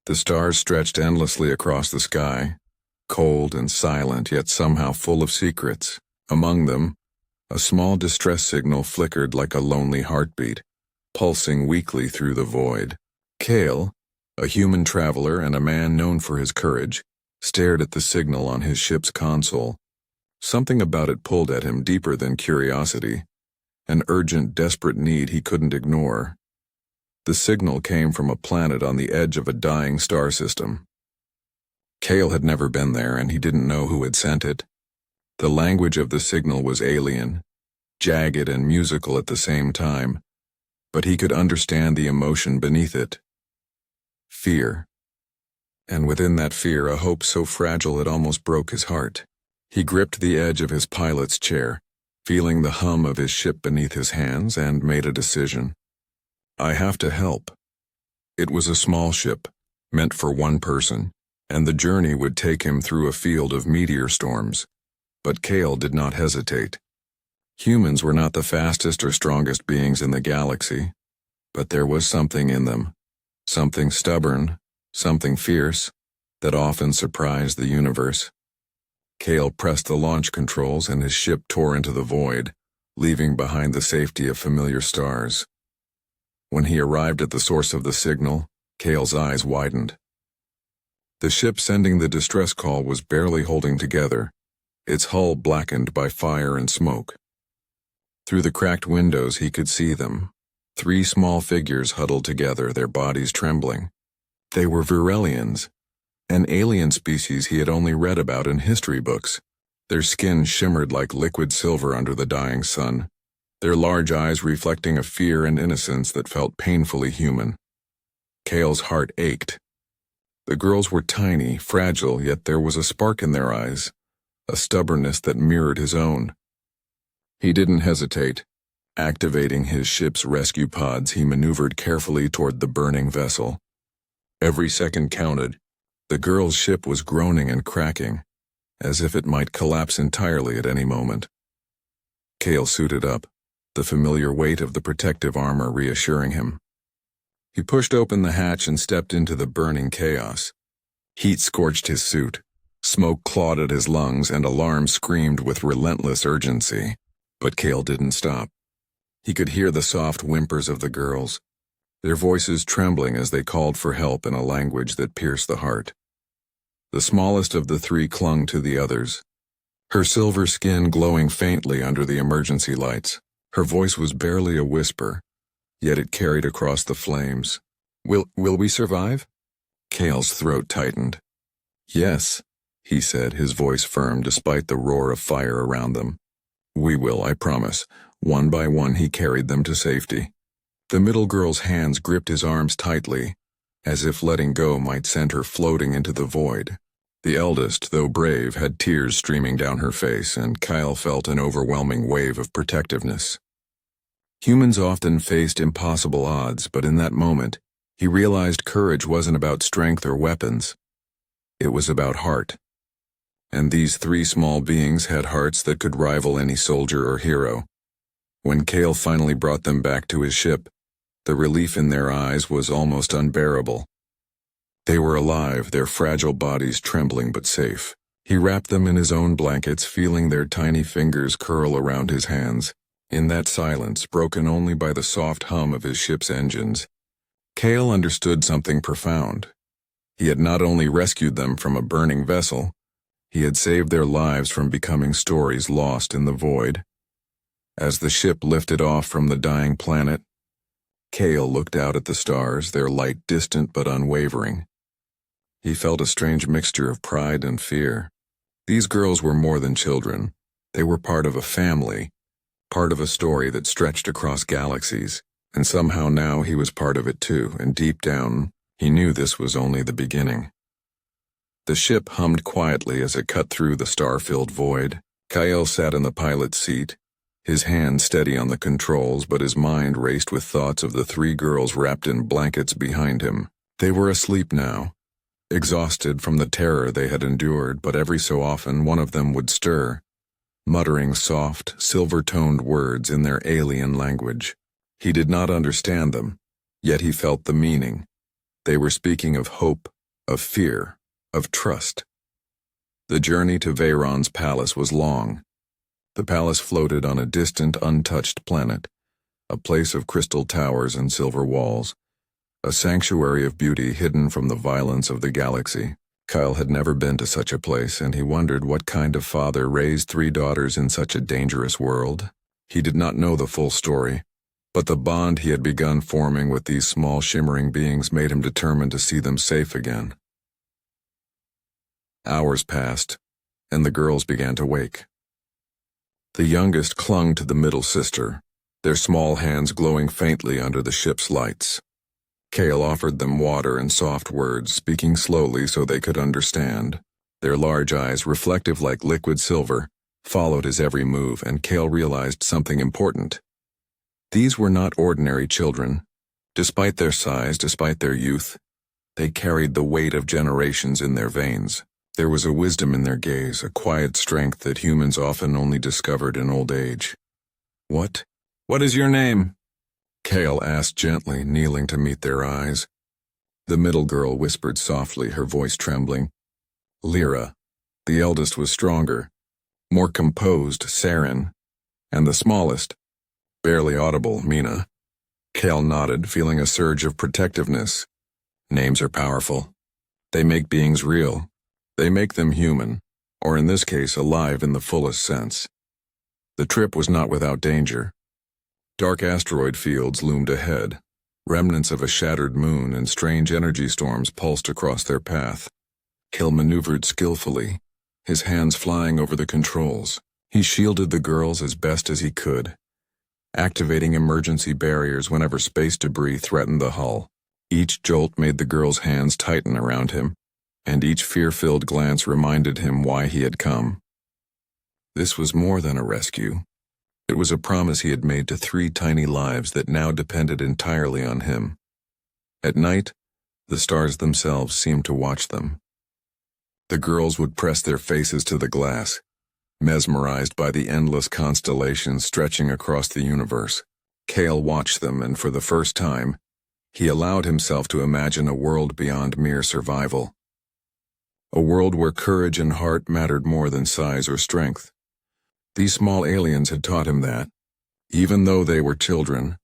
The stars stretched endlessly across the sky, cold and silent yet somehow full of secrets. Among them, a small distress signal flickered like a lonely heartbeat, pulsing weakly through the void. Cale, a human traveler and a man known for his courage, stared at the signal on his ship's console. Something about it pulled at him deeper than curiosity, an urgent, desperate need he couldn't ignore. The signal came from a planet on the edge of a dying star system. Cale had never been there, and he didn't know who had sent it. The language of the signal was alien, jagged and musical at the same time, but he could understand the emotion beneath it. Fear. And within that fear, a hope so fragile it almost broke his heart. He gripped the edge of his pilot's chair, feeling the hum of his ship beneath his hands, and made a decision. I have to help. It was a small ship, meant for one person, and the journey would take him through a field of meteor storms. But Cale did not hesitate. Humans were not the fastest or strongest beings in the galaxy, but there was something in them, something stubborn, something fierce, that often surprised the universe. Cale pressed the launch controls and his ship tore into the void, leaving behind the safety of familiar stars. When he arrived at the source of the signal, Cale's eyes widened. The ship sending the distress call was barely holding together, its hull blackened by fire and smoke. Through the cracked windows he could see them, 3 small figures huddled together, their bodies trembling. They were Virelians, an alien species he had only read about in history books. Their skin shimmered like liquid silver under the dying sun, their large eyes reflecting a fear and innocence that felt painfully human. Cale's heart ached. The girls were tiny, fragile, yet there was a spark in their eyes, a stubbornness that mirrored his own. He didn't hesitate. Activating his ship's rescue pods, he maneuvered carefully toward the burning vessel. Every second counted. The girl's ship was groaning and cracking, as if it might collapse entirely at any moment. Cale suited up, the familiar weight of the protective armor reassuring him. He pushed open the hatch and stepped into the burning chaos. Heat scorched his suit. Smoke clawed at his lungs, and alarm screamed with relentless urgency. But Cale didn't stop. He could hear the soft whimpers of the girls, their voices trembling as they called for help in a language that pierced the heart. The smallest of the 3 clung to the others, her silver skin glowing faintly under the emergency lights. Her voice was barely a whisper, yet it carried across the flames. Will we survive? Cale's throat tightened. Yes, he said, his voice firm despite the roar of fire around them. We will, I promise. One by one he carried them to safety. The middle girl's hands gripped his arms tightly, as if letting go might send her floating into the void. The eldest, though brave, had tears streaming down her face, and Cale felt an overwhelming wave of protectiveness. Humans often faced impossible odds, but in that moment, he realized courage wasn't about strength or weapons. It was about heart. And these 3 small beings had hearts that could rival any soldier or hero. When Cale finally brought them back to his ship, the relief in their eyes was almost unbearable. They were alive, their fragile bodies trembling but safe. He wrapped them in his own blankets, feeling their tiny fingers curl around his hands. In that silence, broken only by the soft hum of his ship's engines, Cale understood something profound. He had not only rescued them from a burning vessel, he had saved their lives from becoming stories lost in the void. As the ship lifted off from the dying planet, Cale looked out at the stars, their light distant but unwavering. He felt a strange mixture of pride and fear. These girls were more than children. They were part of a family, part of a story that stretched across galaxies, and somehow now he was part of it too, and deep down, he knew this was only the beginning. The ship hummed quietly as it cut through the star-filled void. Cale sat in the pilot's seat, his hand steady on the controls, but his mind raced with thoughts of the 3 girls wrapped in blankets behind him. They were asleep now, exhausted from the terror they had endured, but every so often one of them would stir, muttering soft, silver-toned words in their alien language. He did not understand them, yet he felt the meaning. They were speaking of hope, of fear, of trust. The journey to Veyron's palace was long. The palace floated on a distant, untouched planet, a place of crystal towers and silver walls, a sanctuary of beauty hidden from the violence of the galaxy. Kyle had never been to such a place, and he wondered what kind of father raised 3 daughters in such a dangerous world. He did not know the full story, but the bond he had begun forming with these small shimmering beings made him determined to see them safe again. Hours passed, and the girls began to wake. The youngest clung to the middle sister, their small hands glowing faintly under the ship's lights. Kale offered them water and soft words, speaking slowly so they could understand. Their large eyes, reflective like liquid silver, followed his every move, and Kale realized something important. These were not ordinary children. Despite their size, despite their youth, they carried the weight of generations in their veins. There was a wisdom in their gaze, a quiet strength that humans often only discovered in old age. What is your name?" Kale asked gently, kneeling to meet their eyes. The middle girl whispered softly, her voice trembling. "Lyra." The eldest was stronger, more composed, Saren, and the smallest, barely audible, Mina. Kale nodded, feeling a surge of protectiveness. Names are powerful. They make beings real. They make them human, or in this case, alive in the fullest sense. The trip was not without danger. Dark asteroid fields loomed ahead. Remnants of a shattered moon and strange energy storms pulsed across their path. Kale maneuvered skillfully, his hands flying over the controls. He shielded the girls as best as he could, activating emergency barriers whenever space debris threatened the hull. Each jolt made the girls' hands tighten around him, and each fear-filled glance reminded him why he had come. This was more than a rescue. It was a promise he had made to 3 tiny lives that now depended entirely on him. At night, the stars themselves seemed to watch them. The girls would press their faces to the glass, mesmerized by the endless constellations stretching across the universe. Kale watched them, and for the first time, he allowed himself to imagine a world beyond mere survival. A world where courage and heart mattered more than size or strength. These small aliens had taught him that, even though they were children,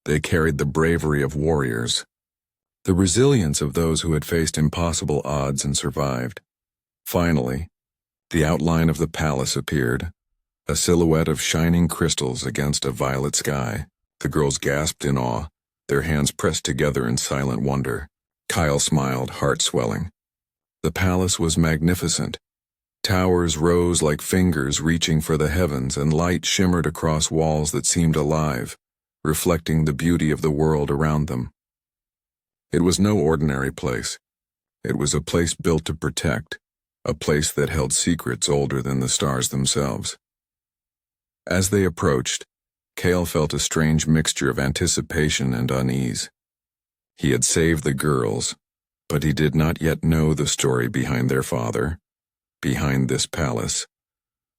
they carried the bravery of warriors, the resilience of those who had faced impossible odds and survived. Finally, the outline of the palace appeared, a silhouette of shining crystals against a violet sky. The girls gasped in awe, their hands pressed together in silent wonder. Kyle smiled, heart swelling. The palace was magnificent. Towers rose like fingers reaching for the heavens, and light shimmered across walls that seemed alive, reflecting the beauty of the world around them. It was no ordinary place. It was a place built to protect, a place that held secrets older than the stars themselves. As they approached, Kale felt a strange mixture of anticipation and unease. He had saved the girls, but he did not yet know the story behind their father, behind this palace,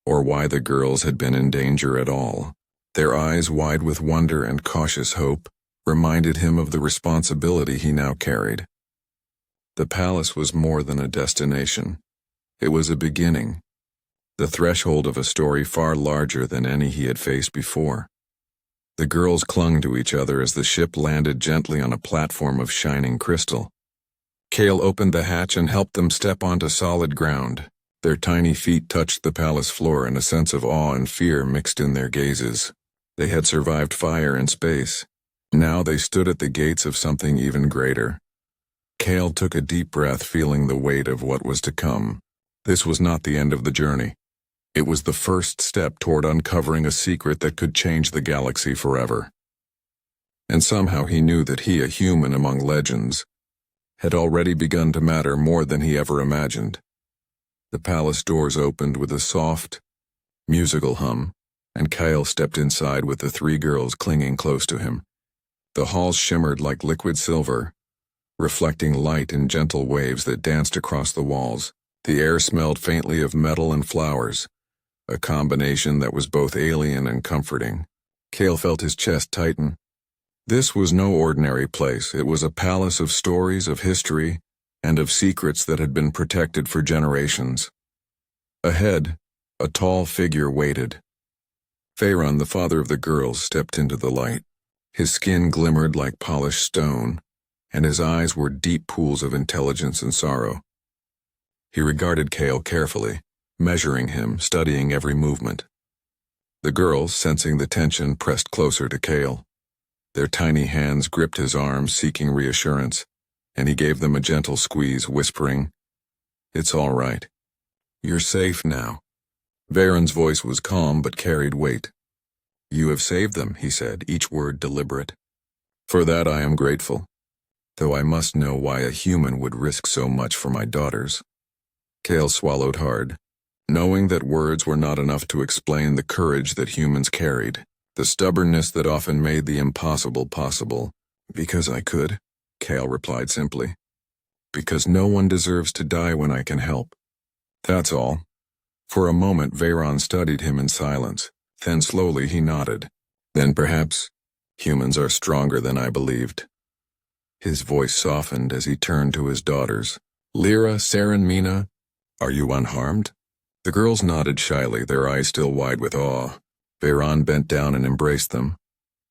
or why the girls had been in danger at all. Their eyes, wide with wonder and cautious hope, reminded him of the responsibility he now carried. The palace was more than a destination. It was a beginning, the threshold of a story far larger than any he had faced before. The girls clung to each other as the ship landed gently on a platform of shining crystal. Kale opened the hatch and helped them step onto solid ground. Their tiny feet touched the palace floor, and a sense of awe and fear mixed in their gazes. They had survived fire and space. Now they stood at the gates of something even greater. Kale took a deep breath, feeling the weight of what was to come. This was not the end of the journey. It was the first step toward uncovering a secret that could change the galaxy forever. And somehow he knew that he, a human among legends, had already begun to matter more than he ever imagined. The palace doors opened with a soft, musical hum, and Kyle stepped inside with the 3 girls clinging close to him. The halls shimmered like liquid silver, reflecting light in gentle waves that danced across the walls. The air smelled faintly of metal and flowers, a combination that was both alien and comforting. Kale felt his chest tighten. This was no ordinary place. It was a palace of stories, of history, and of secrets that had been protected for generations. Ahead, a tall figure waited. Pharaon, the father of the girls, stepped into the light. His skin glimmered like polished stone, and his eyes were deep pools of intelligence and sorrow. He regarded Kale carefully, measuring him, studying every movement. The girls, sensing the tension, pressed closer to Kale. Their tiny hands gripped his arms, seeking reassurance, and he gave them a gentle squeeze, whispering, "It's all right. You're safe now." Varen's voice was calm but carried weight. "You have saved them," he said, each word deliberate. "For that I am grateful, though I must know why a human would risk so much for my daughters." Kale swallowed hard, knowing that words were not enough to explain the courage that humans carried, the stubbornness that often made the impossible possible. "Because I could," Kale replied simply. "Because no one deserves to die when I can help. That's all." For a moment Veyron studied him in silence, then slowly he nodded. "Then perhaps humans are stronger than I believed." His voice softened as he turned to his daughters. "Lyra, Saren, Mina, are you unharmed?" The girls nodded shyly, their eyes still wide with awe. Veyron bent down and embraced them,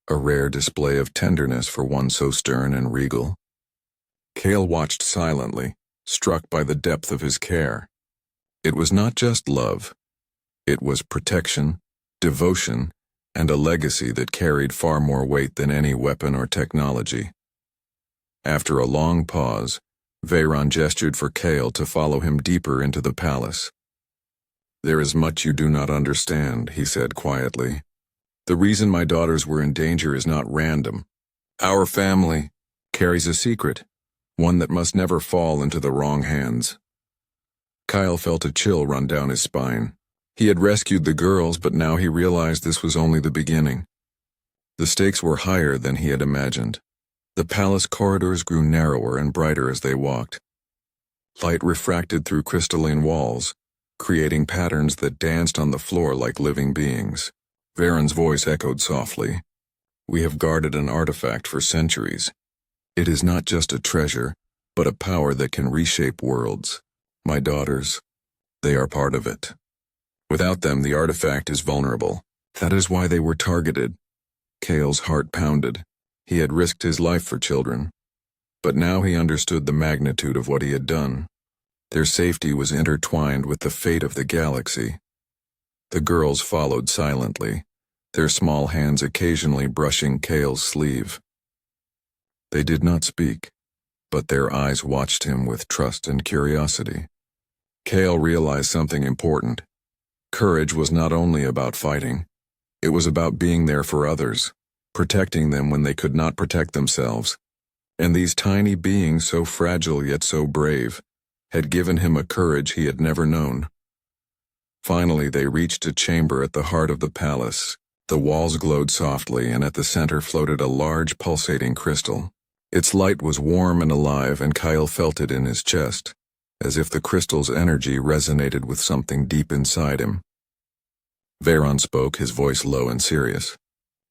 a rare display of tenderness for one so stern and regal. Kale watched silently, struck by the depth of his care. It was not just love. It was protection, devotion, and a legacy that carried far more weight than any weapon or technology. After a long pause, Veyron gestured for Kale to follow him deeper into the palace. "There is much you do not understand," he said quietly. "The reason my daughters were in danger is not random. Our family carries a secret, one that must never fall into the wrong hands." Kyle felt a chill run down his spine. He had rescued the girls, but now he realized this was only the beginning. The stakes were higher than he had imagined. The palace corridors grew narrower and brighter as they walked. Light refracted through crystalline walls, creating patterns that danced on the floor like living beings. Varen's voice echoed softly. "We have guarded an artifact for centuries. It is not just a treasure, but a power that can reshape worlds. My daughters, they are part of it. Without them, the artifact is vulnerable. That is why they were targeted." Kale's heart pounded. He had risked his life for children, but now he understood the magnitude of what he had done. Their safety was intertwined with the fate of the galaxy. The girls followed silently, their small hands occasionally brushing Kale's sleeve. They did not speak, but their eyes watched him with trust and curiosity. Kale realized something important. Courage was not only about fighting. It was about being there for others, protecting them when they could not protect themselves. And these tiny beings, so fragile yet so brave, had given him a courage he had never known. Finally, they reached a chamber at the heart of the palace. The walls glowed softly, and at the center floated a large, pulsating crystal. Its light was warm and alive, and Kyle felt it in his chest, as if the crystal's energy resonated with something deep inside him. Veyron spoke, his voice low and serious.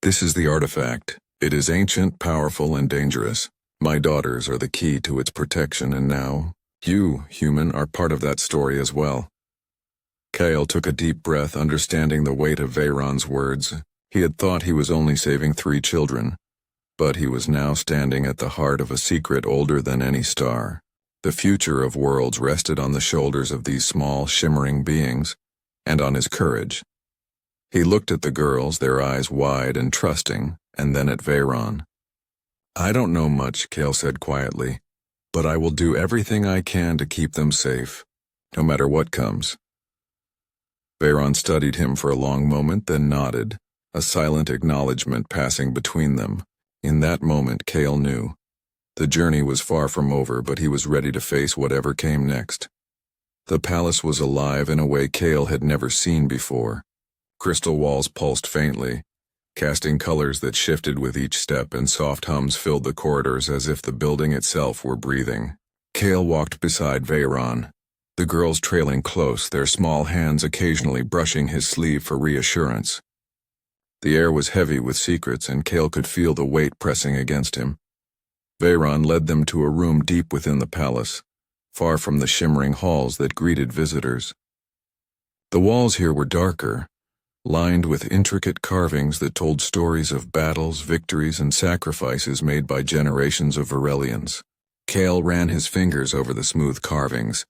"This is the artifact. It is ancient, powerful, and dangerous. My daughters are the key to its protection, and now, you, human, are part of that story as well." Kale took a deep breath, understanding the weight of Veyron's words. He had thought he was only saving 3 children, but he was now standing at the heart of a secret older than any star. The future of worlds rested on the shoulders of these small, shimmering beings, and on his courage. He looked at the girls, their eyes wide and trusting, and then at Veyron. "I don't know much," Kale said quietly, "but I will do everything I can to keep them safe, no matter what comes." Veyron studied him for a long moment, then nodded, a silent acknowledgement passing between them. In that moment, Kale knew. The journey was far from over, but he was ready to face whatever came next. The palace was alive in a way Kale had never seen before. Crystal walls pulsed faintly, casting colors that shifted with each step, and soft hums filled the corridors as if the building itself were breathing. Kale walked beside Veyron, the girls trailing close, their small hands occasionally brushing his sleeve for reassurance. The air was heavy with secrets, and Kale could feel the weight pressing against him. Veyron led them to a room deep within the palace, far from the shimmering halls that greeted visitors. The walls here were darker, lined with intricate carvings that told stories of battles, victories, and sacrifices made by generations of Varelians. Cale ran his fingers over the smooth carvings,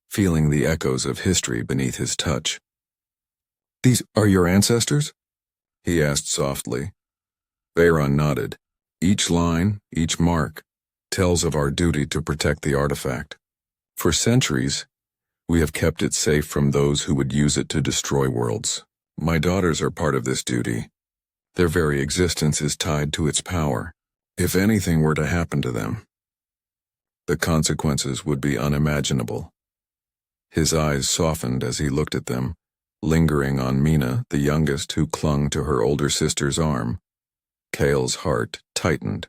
feeling the echoes of history beneath his touch. "These are your ancestors?" he asked softly. Veyron nodded. "Each line, each mark, tells of our duty to protect the artifact. For centuries, we have kept it safe from those who would use it to destroy worlds. My daughters are part of this duty. Their very existence is tied to its power. If anything were to happen to them, the consequences would be unimaginable." His eyes softened as he looked at them, lingering on Mina, the youngest, who clung to her older sister's arm. Cale's heart tightened.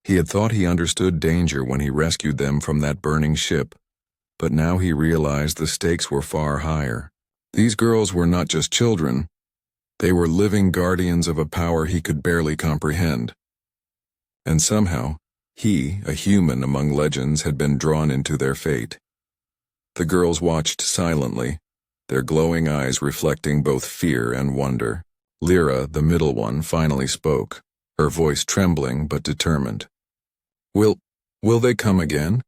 He had thought he understood danger when he rescued them from that burning ship, but now he realized the stakes were far higher. These girls were not just children, they were living guardians of a power he could barely comprehend. And somehow, he, a human among legends, had been drawn into their fate. The girls watched silently, their glowing eyes reflecting both fear and wonder. Lyra, the middle one, finally spoke, her voice trembling but determined. Will they come again?"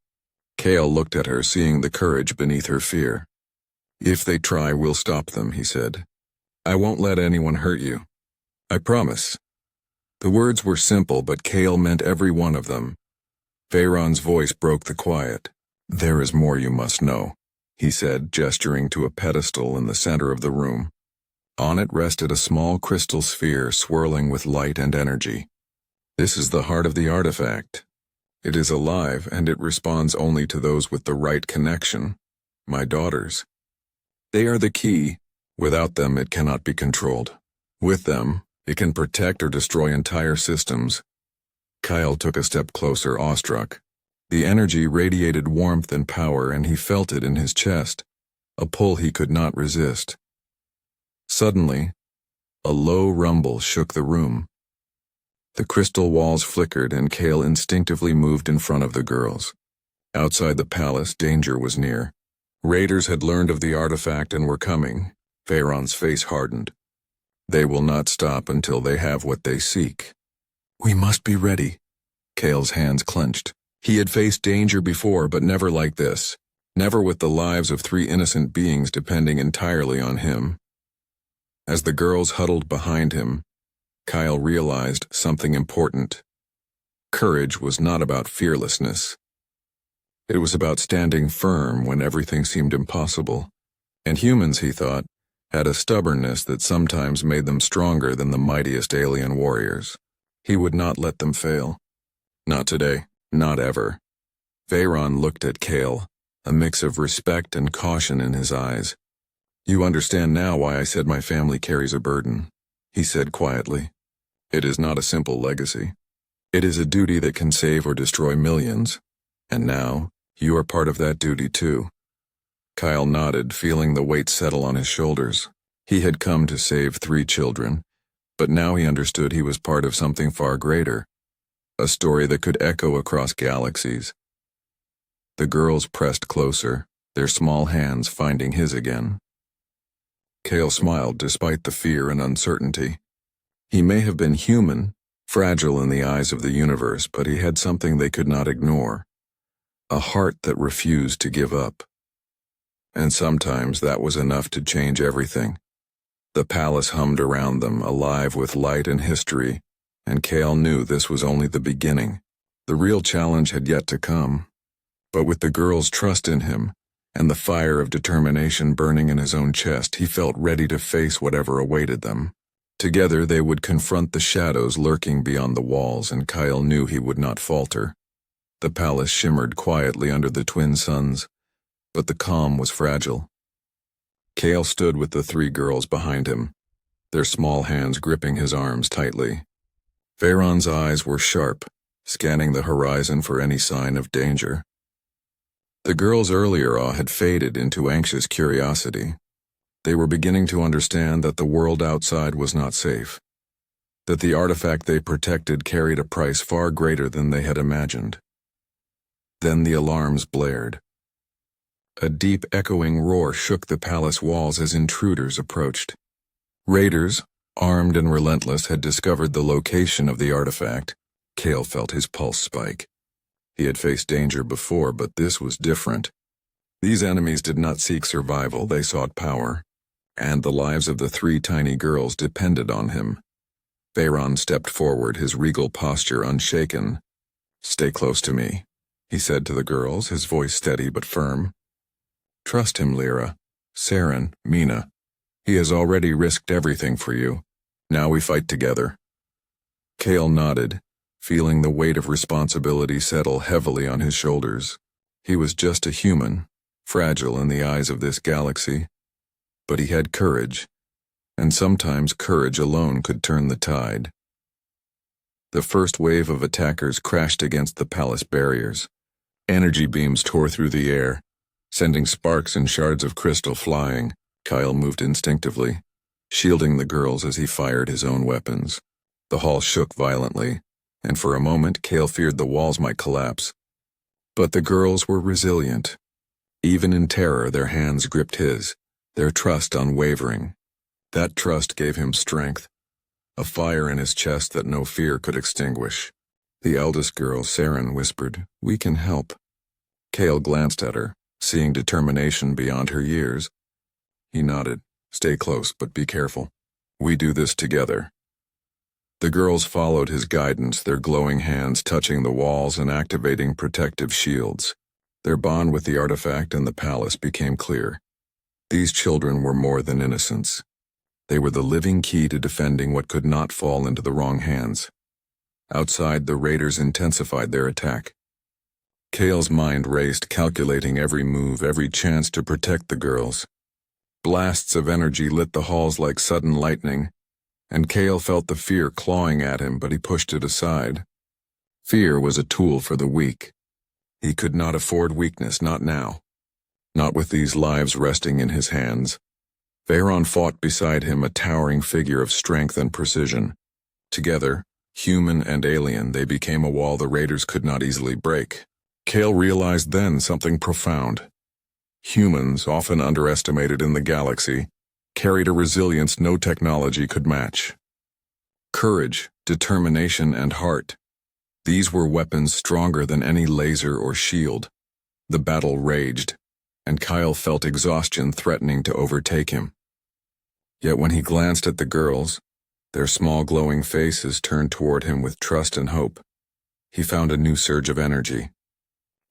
Cale looked at her, seeing the courage beneath her fear. "If they try, we'll stop them," he said. "I won't let anyone hurt you. I promise." The words were simple, but Cale meant every one of them. Veyron's voice broke the quiet. "There is more you must know," he said, gesturing to a pedestal in the center of the room. On it rested a small crystal sphere swirling with light and energy. "This is the heart of the artifact. It is alive, and it responds only to those with the right connection, my daughters. They are the key. Without them, it cannot be controlled. With them, it can protect or destroy entire systems." Kyle took a step closer, awestruck. The energy radiated warmth and power, and he felt it in his chest, a pull he could not resist. Suddenly, a low rumble shook the room. The crystal walls flickered, and Cale instinctively moved in front of the girls. Outside the palace, danger was near. Raiders had learned of the artifact and were coming. Veyron's face hardened. "They will not stop until they have what they seek." "We must be ready." Cale's hands clenched. He had faced danger before, but never like this. Never with the lives of 3 innocent beings depending entirely on him. As the girls huddled behind him, Kyle realized something important. Courage was not about fearlessness. It was about standing firm when everything seemed impossible. And humans, he thought, had a stubbornness that sometimes made them stronger than the mightiest alien warriors. He would not let them fail. Not today, not ever. Veyron looked at Cale, a mix of respect and caution in his eyes. "You understand now why I said my family carries a burden," he said quietly. "It is not a simple legacy. It is a duty that can save or destroy millions. And now, you are part of that duty too." Kyle nodded, feeling the weight settle on his shoulders. He had come to save 3 children, but now he understood he was part of something far greater. A story that could echo across galaxies. The girls pressed closer, their small hands finding his again. Cale smiled despite the fear and uncertainty. He may have been human, fragile in the eyes of the universe, but he had something they could not ignore. A heart that refused to give up. And sometimes that was enough to change everything. The palace hummed around them, alive with light and history, and Cale knew this was only the beginning. The real challenge had yet to come. But with the girls' trust in him, and the fire of determination burning in his own chest, he felt ready to face whatever awaited them. Together they would confront the shadows lurking beyond the walls, and Kyle knew he would not falter. The palace shimmered quietly under the twin suns, but the calm was fragile. Cale stood with the 3 girls behind him, their small hands gripping his arms tightly. Veyron's eyes were sharp, scanning the horizon for any sign of danger. The girls' earlier awe had faded into anxious curiosity. They were beginning to understand that the world outside was not safe, that the artifact they protected carried a price far greater than they had imagined. Then the alarms blared. A deep echoing roar shook the palace walls as intruders approached. Raiders, armed and relentless, had discovered the location of the artifact. Cale felt his pulse spike. He had faced danger before, but this was different. These enemies did not seek survival, they sought power, and the lives of the 3 tiny girls depended on him. Veyron stepped forward, his regal posture unshaken. "Stay close to me," he said to the girls, his voice steady but firm. "Trust him, Lyra, Saren, Mina. He has already risked everything for you. Now we fight together." Cale nodded, feeling the weight of responsibility settle heavily on his shoulders. He was just a human, fragile in the eyes of this galaxy, but he had courage, and sometimes courage alone could turn the tide. The first wave of attackers crashed against the palace barriers. Energy beams tore through the air, sending sparks and shards of crystal flying. Kyle moved instinctively, shielding the girls as he fired his own weapons. The hall shook violently, and for a moment Cale feared the walls might collapse. But the girls were resilient. Even in terror, their hands gripped his, their trust unwavering. That trust gave him strength, a fire in his chest that no fear could extinguish. The eldest girl, Saren, whispered, "We can help." Cale glanced at her, seeing determination beyond her years. He nodded. "Stay close, but be careful. We do this together." The girls followed his guidance, their glowing hands touching the walls and activating protective shields. Their bond with the artifact and the palace became clear. These children were more than innocents. They were the living key to defending what could not fall into the wrong hands. Outside, the raiders intensified their attack. Cale's mind raced, calculating every move, every chance to protect the girls. Blasts of energy lit the halls like sudden lightning, and Cale felt the fear clawing at him, but he pushed it aside. Fear was a tool for the weak. He could not afford weakness, not now. Not with these lives resting in his hands. Veyron fought beside him, a towering figure of strength and precision. Together, human and alien, they became a wall the raiders could not easily break. Cale realized then something profound. Humans, often underestimated in the galaxy, carried a resilience no technology could match. Courage, determination, and heart. These were weapons stronger than any laser or shield. The battle raged, and Kyle felt exhaustion threatening to overtake him. Yet when he glanced at the girls, their small glowing faces turned toward him with trust and hope, he found a new surge of energy.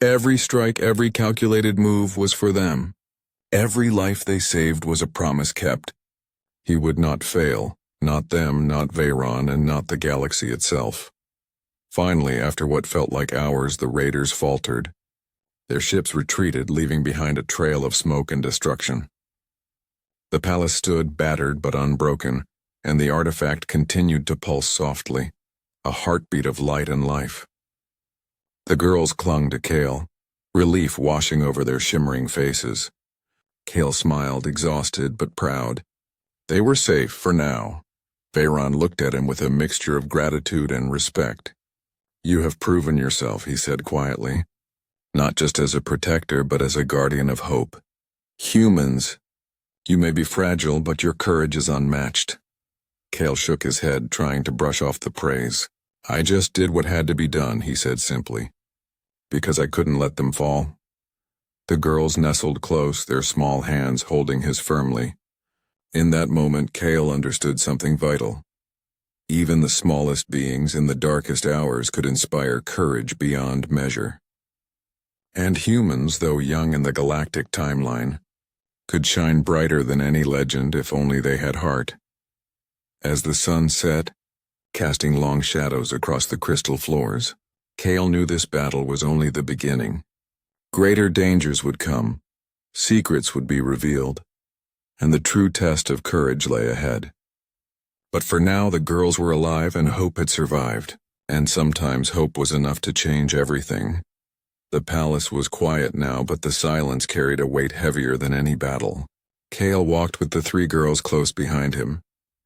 Every strike, every calculated move was for them. Every life they saved was a promise kept. He would not fail, not them, not Veyron, and not the galaxy itself. Finally, after what felt like hours, the raiders faltered. Their ships retreated, leaving behind a trail of smoke and destruction. The palace stood battered but unbroken, and the artifact continued to pulse softly, a heartbeat of light and life. The girls clung to Cale, relief washing over their shimmering faces. Cale smiled, exhausted but proud. They were safe for now. Veyron looked at him with a mixture of gratitude and respect. "You have proven yourself," he said quietly, "not just as a protector but as a guardian of hope. Humans, you may be fragile, but your courage is unmatched." Cale shook his head, trying to brush off the praise. "I just did what had to be done," he said simply, "because I couldn't let them fall." The girls nestled close, their small hands holding his firmly. In that moment, Cale understood something vital. Even the smallest beings in the darkest hours could inspire courage beyond measure. And humans, though young in the galactic timeline, could shine brighter than any legend if only they had heart. As the sun set, casting long shadows across the crystal floors, Cale knew this battle was only the beginning. Greater dangers would come, secrets would be revealed, and the true test of courage lay ahead. But for now, the girls were alive and hope had survived, and sometimes hope was enough to change everything. The palace was quiet now, but the silence carried a weight heavier than any battle. Cale walked with the 3 girls close behind him,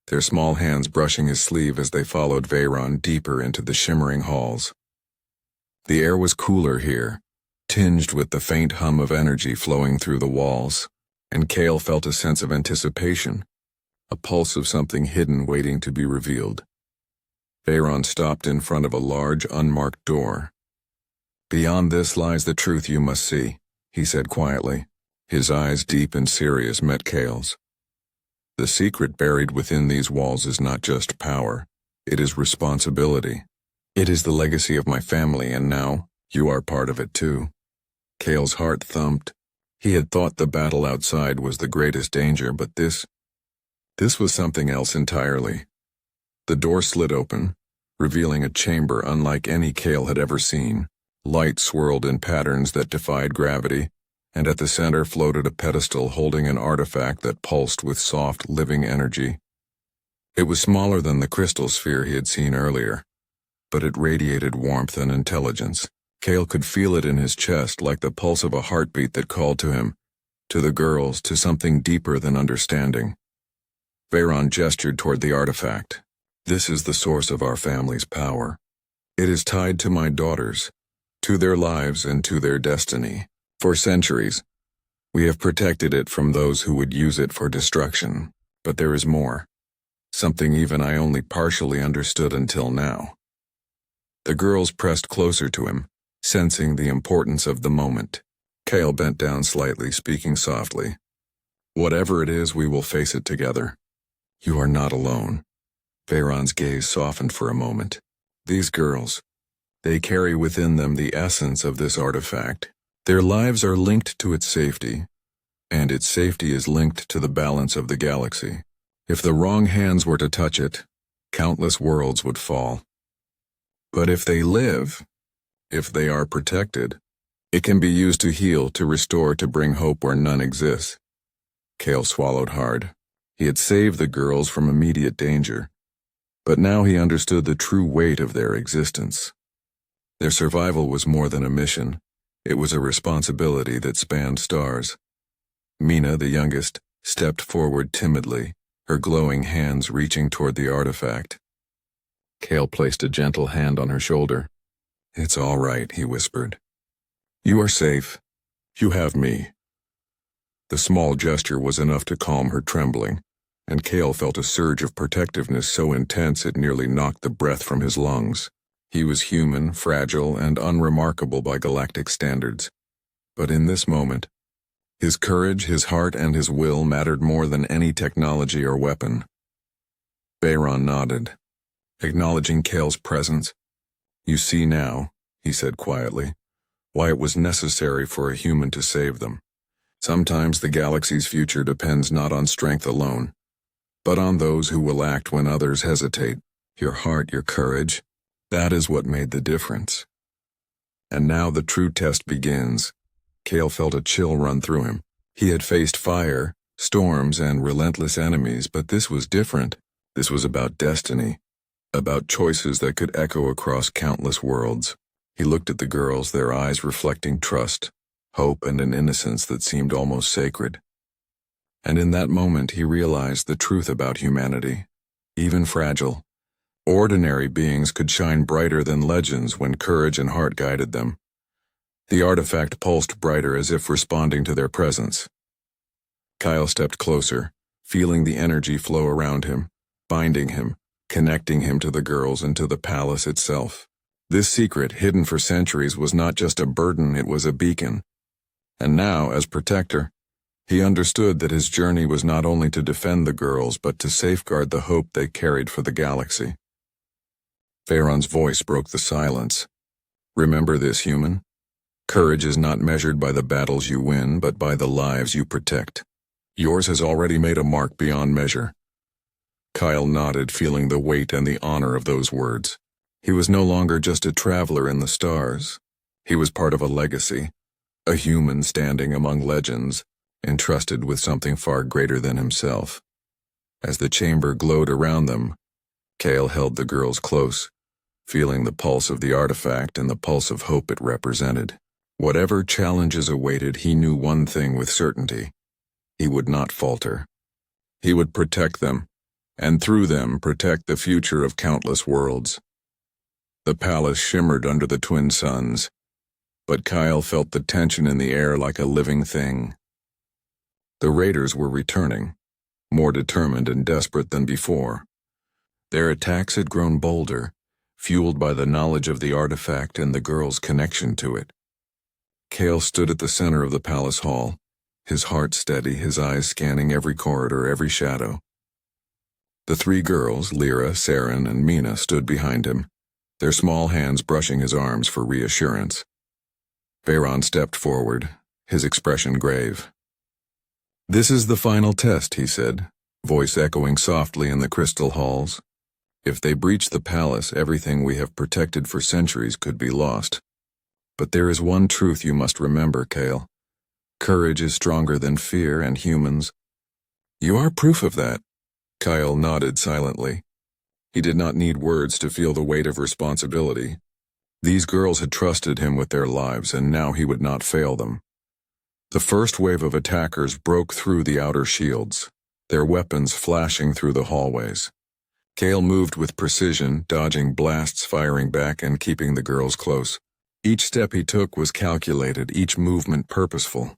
their small hands brushing his sleeve as they followed Veyron deeper into the shimmering halls. The air was cooler here, tinged with the faint hum of energy flowing through the walls, and Cale felt a sense of anticipation, a pulse of something hidden waiting to be revealed. Veyron stopped in front of a large, unmarked door. "Beyond this lies the truth you must see," he said quietly. His eyes, deep and serious, met Cale's. "The secret buried within these walls is not just power. It is responsibility. It is the legacy of my family, and now, you are part of it too." Cale's heart thumped. He had thought the battle outside was the greatest danger, but this was something else entirely. The door slid open, revealing a chamber unlike any Cale had ever seen. Light swirled in patterns that defied gravity, and at the center floated a pedestal holding an artifact that pulsed with soft, living energy. It was smaller than the crystal sphere he had seen earlier, but it radiated warmth and intelligence. Cale could feel it in his chest, like the pulse of a heartbeat that called to him, to the girls, to something deeper than understanding. Veyron gestured toward the artifact. "This is the source of our family's power. It is tied to my daughters, to their lives and to their destiny. For centuries, we have protected it from those who would use it for destruction. But there is more. Something even I only partially understood until now." The girls pressed closer to him, sensing the importance of the moment. Cale bent down slightly, speaking softly. "Whatever it is, we will face it together. You are not alone." Veyron's gaze softened for a moment. These girls, they carry within them the essence of this artifact. Their lives are linked to its safety, and its safety is linked to the balance of the galaxy. If the wrong hands were to touch it, countless worlds would fall. But if they live, if they are protected, it can be used to heal, to restore, to bring hope where none exists. Cale swallowed hard. He had saved the girls from immediate danger, but now he understood the true weight of their existence. Their survival was more than a mission. It was a responsibility that spanned stars. Mina, the youngest, stepped forward timidly, her glowing hands reaching toward the artifact. Cale placed a gentle hand on her shoulder. "It's all right," he whispered. "You are safe. You have me." The small gesture was enough to calm her trembling, and Cale felt a surge of protectiveness so intense it nearly knocked the breath from his lungs. He was human, fragile, and unremarkable by galactic standards. But in this moment, his courage, his heart, and his will mattered more than any technology or weapon. Veyron nodded, acknowledging Cale's presence. "You see now," he said quietly, "why it was necessary for a human to save them. Sometimes the galaxy's future depends not on strength alone, but on those who will act when others hesitate. Your heart, your courage, that is what made the difference." And now the true test begins. Cale felt a chill run through him. He had faced fire, storms, and relentless enemies, but this was different. This was about destiny, about choices that could echo across countless worlds. He looked at the girls, their eyes reflecting trust, hope, and an innocence that seemed almost sacred. And in that moment he realized the truth about humanity. Even fragile, ordinary beings could shine brighter than legends when courage and heart guided them. The artifact pulsed brighter as if responding to their presence. Kyle stepped closer, feeling the energy flow around him, binding him, connecting him to the girls and to the palace itself. This secret, hidden for centuries, was not just a burden, it was a beacon. And now, as protector, he understood that his journey was not only to defend the girls, but to safeguard the hope they carried for the galaxy. Veyron's voice broke the silence. "Remember this, human. Courage is not measured by the battles you win, but by the lives you protect. Yours has already made a mark beyond measure." Kyle nodded, feeling the weight and the honor of those words. He was no longer just a traveler in the stars. He was part of a legacy, a human standing among legends, entrusted with something far greater than himself. As the chamber glowed around them, Cale held the girls close, feeling the pulse of the artifact and the pulse of hope it represented. Whatever challenges awaited, he knew one thing with certainty. He would not falter. He would protect them, and through them protect the future of countless worlds. The palace shimmered under the twin suns, But Kyle felt the tension in the air like a living thing. The raiders were returning, more determined and desperate than before. Their attacks had grown bolder, fueled by the knowledge of the artifact and the girl's connection to it. Kale stood at the center of the palace hall, his heart steady, his eyes scanning every corridor, every shadow. The three girls, Lyra, Saren, and Mina, stood behind him, their small hands brushing his arms for reassurance. Veyron stepped forward, his expression grave. "This is the final test," he said, voice echoing softly in the crystal halls. "If they breach the palace, everything we have protected for centuries could be lost. But there is one truth you must remember, Kale. Courage is stronger than fear, and humans—" "You are proof of that." Kyle nodded silently. He did not need words to feel the weight of responsibility. These girls had trusted him with their lives, and now he would not fail them. The first wave of attackers broke through the outer shields, their weapons flashing through the hallways. Kale moved with precision, dodging blasts, firing back, and keeping the girls close. Each step he took was calculated, each movement purposeful.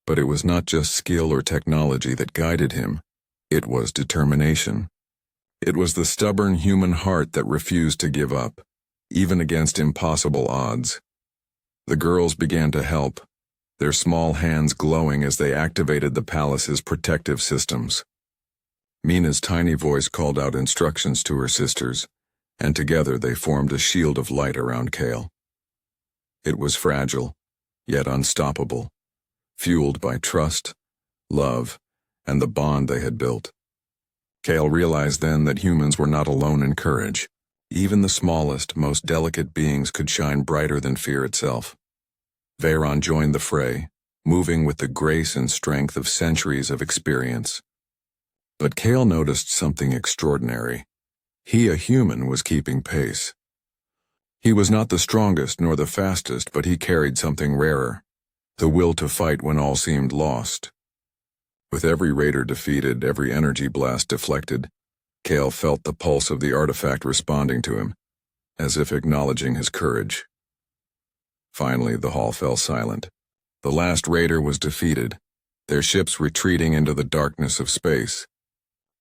But it was not just skill or technology that guided him. It was determination. It was the stubborn human heart that refused to give up, even against impossible odds. The girls began to help, their small hands glowing as they activated the palace's protective systems. Mina's tiny voice called out instructions to her sisters, and together they formed a shield of light around Kale. It was fragile, yet unstoppable, fueled by trust, love, and the bond they had built. Kale realized then that humans were not alone in courage. Even the smallest, most delicate beings could shine brighter than fear itself. Veyron joined the fray, moving with the grace and strength of centuries of experience. But Kale noticed something extraordinary. He, a human, was keeping pace. He was not the strongest nor the fastest, but he carried something rarer, the will to fight when all seemed lost. With every raider defeated, every energy blast deflected, Kale felt the pulse of the artifact responding to him, as if acknowledging his courage. Finally, the hall fell silent. The last raider was defeated, their ships retreating into the darkness of space.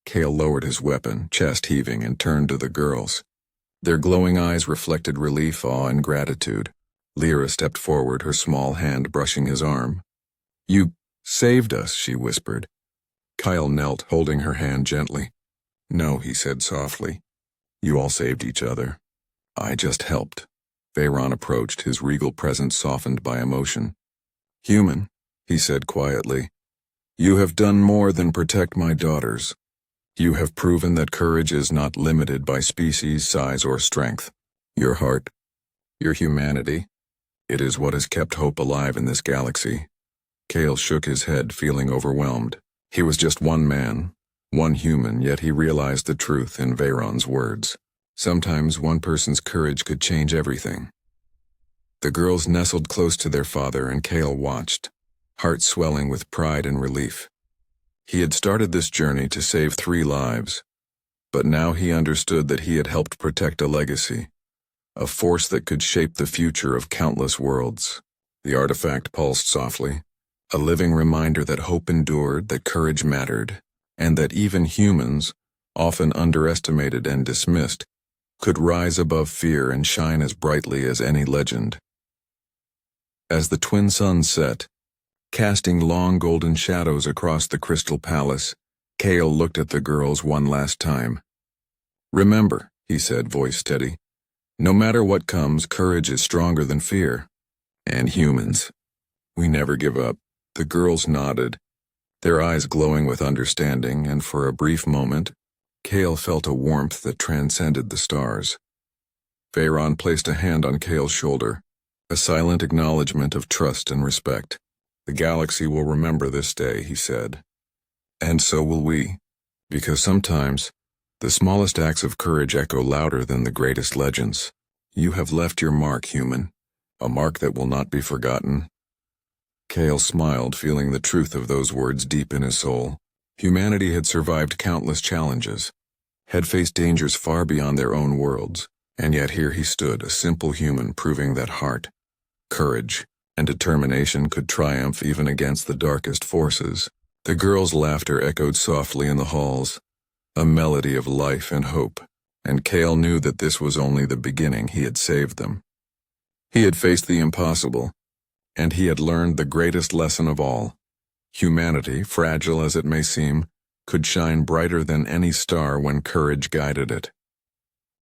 Kale lowered his weapon, chest heaving, and turned to the girls. Their glowing eyes reflected relief, awe, and gratitude. Lyra stepped forward, her small hand brushing his arm. "You saved us," she whispered. Kyle knelt, holding her hand gently. "No," he said softly. "You all saved each other. I just helped." Veyron approached, his regal presence softened by emotion. "Human," he said quietly, "you have done more than protect my daughters. You have proven that courage is not limited by species, size, or strength. Your heart, your humanity, it is what has kept hope alive in this galaxy." Kale shook his head, feeling overwhelmed. He was just one man, one human, yet he realized the truth in Veyron's words. Sometimes one person's courage could change everything. The girls nestled close to their father, and Kale watched, heart swelling with pride and relief. He had started this journey to save 3 lives, but now he understood that he had helped protect a legacy, a force that could shape the future of countless worlds. The artifact pulsed softly, a living reminder that hope endured, that courage mattered, and that even humans, often underestimated and dismissed, could rise above fear and shine as brightly as any legend. As the twin suns set, casting long golden shadows across the crystal palace, Kale looked at the girls one last time. "Remember," he said, voice steady, "no matter what comes, courage is stronger than fear. And humans, we never give up." The girls nodded, their eyes glowing with understanding, and for a brief moment, Kale felt a warmth that transcended the stars. Veyron placed a hand on Kale's shoulder, a silent acknowledgement of trust and respect. "The galaxy will remember this day," he said. "And so will we, because sometimes the smallest acts of courage echo louder than the greatest legends. You have left your mark, human, a mark that will not be forgotten." Kale smiled, feeling the truth of those words deep in his soul. Humanity had survived countless challenges, had faced dangers far beyond their own worlds, and yet here he stood, a simple human, proving that heart, Courage and determination could triumph even against the darkest forces. The girls' laughter echoed softly in the halls, a melody of life and hope, and Cale knew that this was only the beginning. He had saved them. He had faced the impossible, and he had learned the greatest lesson of all. Humanity, fragile as it may seem, could shine brighter than any star when courage guided it.